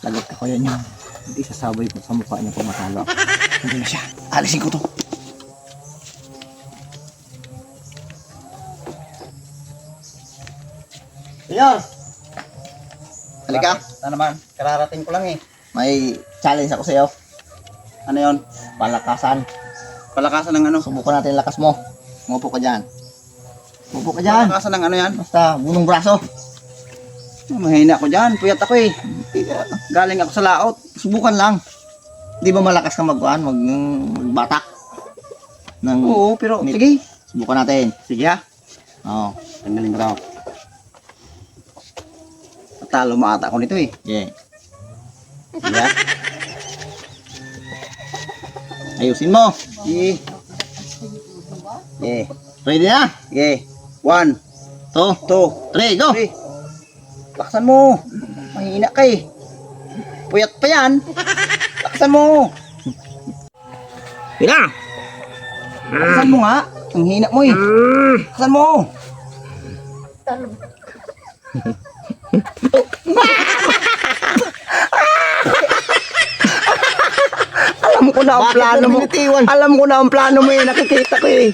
Lagot ko yan yung hindi sasabay ko sa mukha niya kung matalo ako. Hindi na siya. Alisin ko to. Senyor! Halika. Ano naman? Kararating ko lang eh. May challenge ako sa'yo. Ano yon? Palakasan. Palakasan ng ano? Subukan natin yung lakas mo. Umupo ka dyan. Umupo ka dyan. Palakasan ng ano yan? Basta, bunong braso. Mahina ako dyan. Puyat ako eh. Galing ako sa laot. Subukan lang. Di ba malakas ka magkuhan? Magbatak? Oo, pero Meat. sige. Subukan natin. Sige ha. Oo. Tanggalin ko daw. Talo maata ako nito eh. Yeah. Sige ha. Ayusin mo. Sige. Sige. Ready na? Sige. 1, 2, 2, 3, go! 3. Laksan mo. Mahina ka eh. Puyat pa yan. Laksan mo. Pila! Laksan mo nga. Ang hina mo eh. Laksan mo. Alam ko na ang Bakit plano mo mo. binitiwan? Alam ko na ang plano mo eh. Nakikita ko eh.